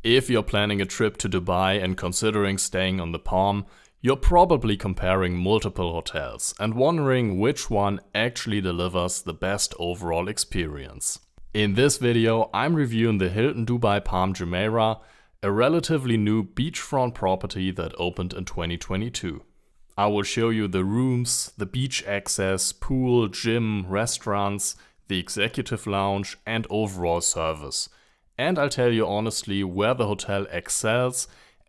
If you're planning a trip to Dubai and considering staying on the Palm, you're probably comparing multiple hotels and wondering which one actually delivers the best overall experience. In this video, I'm reviewing the Hilton Dubai Palm Jumeirah, a relatively new beachfront property that opened in 2022. I will show you the rooms, the beach access, pool, gym, restaurants, the executive lounge and overall service. And I'll tell you honestly where the hotel excels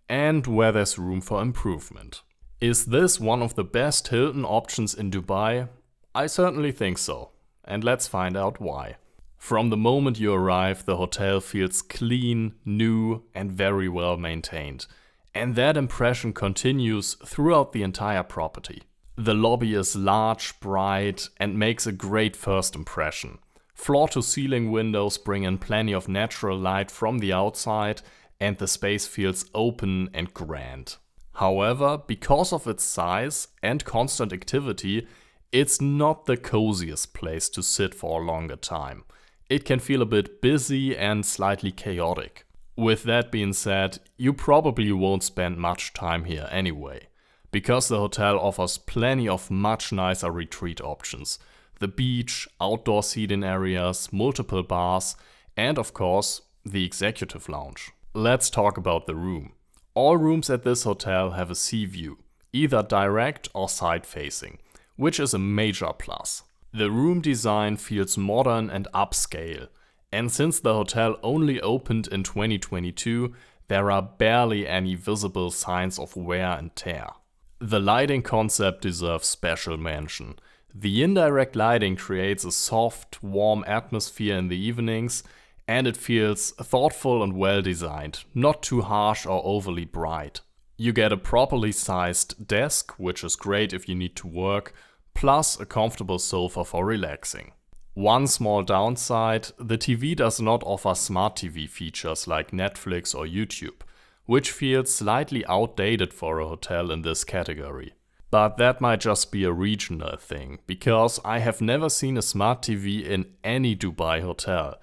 and where there's room for improvement. Is this one of the best Hilton options in Dubai? I certainly think so. And let's find out why. From the moment you arrive, the hotel feels clean, new and very well maintained. And that impression continues throughout the entire property. The lobby is large, bright and makes a great first impression. Floor-to-ceiling windows bring in plenty of natural light from the outside and the space feels open and grand. However, because of its size and constant activity, it's not the coziest place to sit for a longer time. It can feel a bit busy and slightly chaotic. With that being said, you probably won't spend much time here anyway, because the hotel offers plenty of much nicer retreat options. The beach, outdoor seating areas, multiple bars, and of course, the executive lounge. Let's talk about the room. All rooms at this hotel have a sea view, either direct or side-facing, which is a major plus. The room design feels modern and upscale, and since the hotel only opened in 2022, there are barely any visible signs of wear and tear. The lighting concept deserves special mention. The indirect lighting creates a soft, warm atmosphere in the evenings, and it feels thoughtful and well designed, not too harsh or overly bright. You get a properly sized desk, which is great if you need to work, plus a comfortable sofa for relaxing. One small downside, the TV does not offer smart TV features like Netflix or YouTube, which feels slightly outdated for a hotel in this category. But that might just be a regional thing, because I have never seen a smart TV in any Dubai hotel.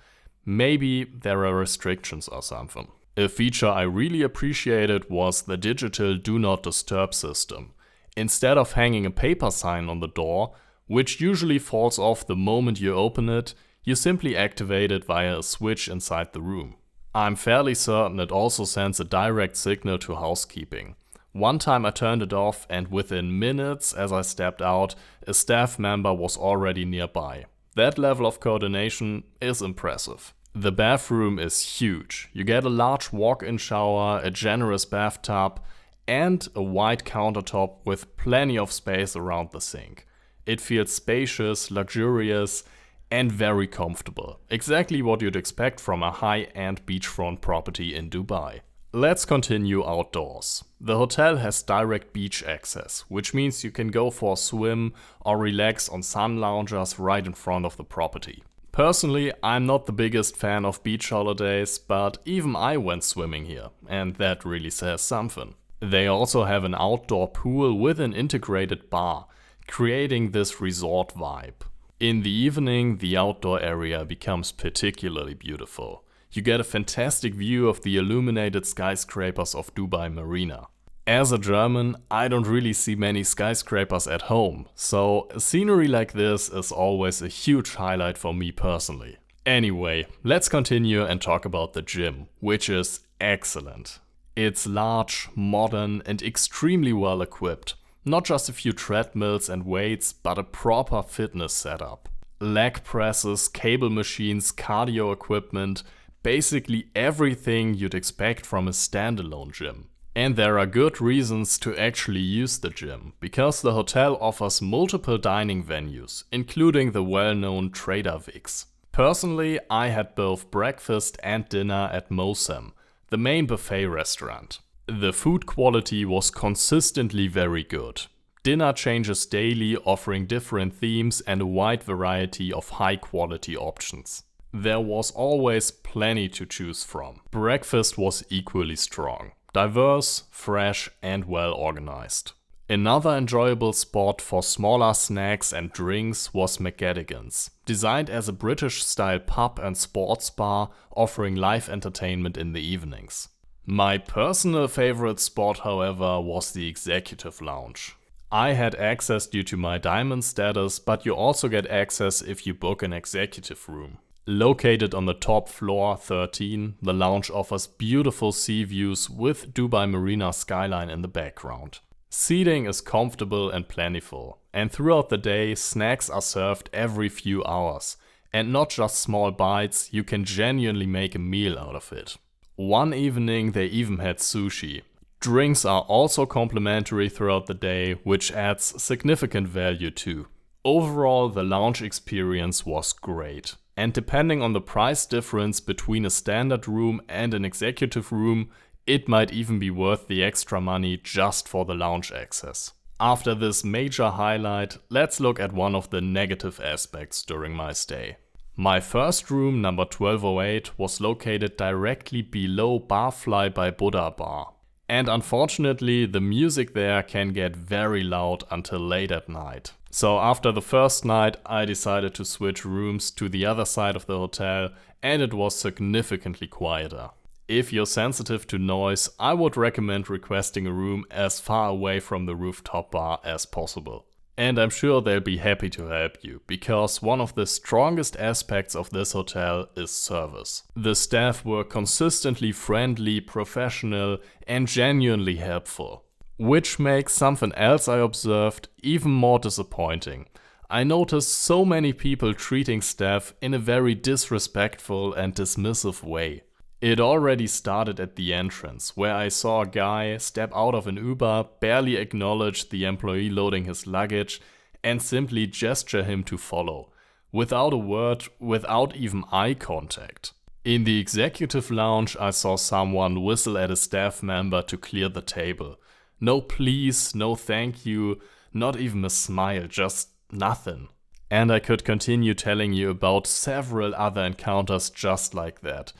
Maybe there are restrictions or something. A feature I really appreciated was the digital Do Not Disturb system. Instead of hanging a paper sign on the door, which usually falls off the moment you open it, you simply activate it via a switch inside the room. I'm fairly certain it also sends a direct signal to housekeeping. One time I turned it off and within minutes as I stepped out, a staff member was already nearby. That level of coordination is impressive. The bathroom is huge. You get a large walk-in shower, a generous bathtub, and a wide countertop with plenty of space around the sink. It feels spacious, luxurious, and very comfortable. Exactly what you'd expect from a high-end beachfront property in Dubai. Let's continue outdoors. The hotel has direct beach access, which means you can go for a swim or relax on sun loungers right in front of the property. Personally, I'm not the biggest fan of beach holidays, but even I went swimming here, and that really says something. They also have an outdoor pool with an integrated bar, creating this resort vibe. In the evening, the outdoor area becomes particularly beautiful. You get a fantastic view of the illuminated skyscrapers of Dubai Marina. As a German, I don't really see many skyscrapers at home, so a scenery like this is always a huge highlight for me personally. Anyway, let's continue and talk about the gym, which is excellent. It's large, modern and extremely well equipped. Not just a few treadmills and weights, but a proper fitness setup. Leg presses, cable machines, cardio equipment, basically everything you'd expect from a standalone gym. And there are good reasons to actually use the gym, because the hotel offers multiple dining venues, including the well-known Trader Vic's. Personally, I had both breakfast and dinner at Mosem, the main buffet restaurant. The food quality was consistently very good. Dinner changes daily, offering different themes and a wide variety of high-quality options. There was always plenty to choose from. Breakfast was equally strong, diverse, fresh and well organized. Another enjoyable spot for smaller snacks and drinks was McGettigan's, designed as a British-style pub and sports bar offering live entertainment in the evenings. My personal favorite spot, however, was the executive lounge. I had access due to my Diamond status, but you also get access if you book an executive room. Located on the top floor 13, the lounge offers beautiful sea views with Dubai Marina skyline in the background. Seating is comfortable and plentiful, and throughout the day snacks are served every few hours. And not just small bites, you can genuinely make a meal out of it. One evening they even had sushi. Drinks are also complimentary throughout the day, which adds significant value too. Overall, the lounge experience was great. And depending on the price difference between a standard room and an executive room, it might even be worth the extra money just for the lounge access. After this major highlight, let's look at one of the negative aspects during my stay. My first room, number 1208, was located directly below Barfly by Buddha Bar. And unfortunately, the music there can get very loud until late at night. So after the first night, I decided to switch rooms to the other side of the hotel, and it was significantly quieter. If you're sensitive to noise, I would recommend requesting a room as far away from the rooftop bar as possible. And I'm sure they'll be happy to help you, because one of the strongest aspects of this hotel is service. The staff were consistently friendly, professional, and genuinely helpful. Which makes something else I observed even more disappointing. I noticed so many people treating staff in a very disrespectful and dismissive way. It already started at the entrance, where I saw a guy step out of an Uber, barely acknowledge the employee loading his luggage, and simply gesture him to follow. Without a word, without even eye contact. In the executive lounge, I saw someone whistle at a staff member to clear the table. No please, no thank you, not even a smile, just nothing. And I could continue telling you about several other encounters just like that.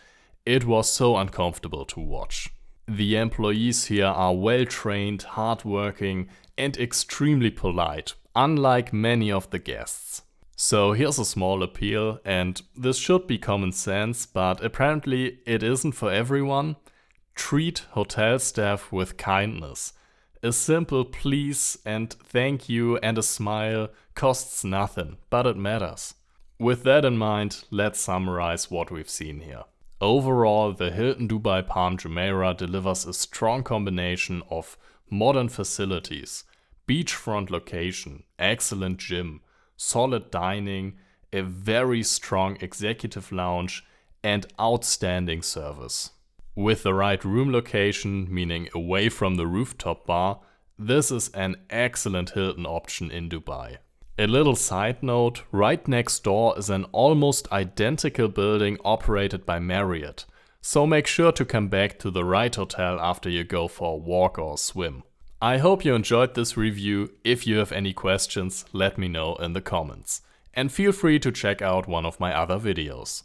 It was so uncomfortable to watch. The employees here are well trained, hardworking, and extremely polite, unlike many of the guests. So here's a small appeal, and this should be common sense, but apparently it isn't for everyone. Treat hotel staff with kindness. A simple please and thank you and a smile costs nothing, but it matters. With that in mind, let's summarize what we've seen here. Overall, the Hilton Dubai Palm Jumeirah delivers a strong combination of modern facilities, beachfront location, excellent gym, solid dining, a very strong executive lounge, and outstanding service. With the right room location, meaning away from the rooftop bar, this is an excellent Hilton option in Dubai. A little side note, right next door is an almost identical building operated by Marriott, so make sure to come back to the right hotel after you go for a walk or a swim. I hope you enjoyed this review. If you have any questions, let me know in the comments. And feel free to check out one of my other videos.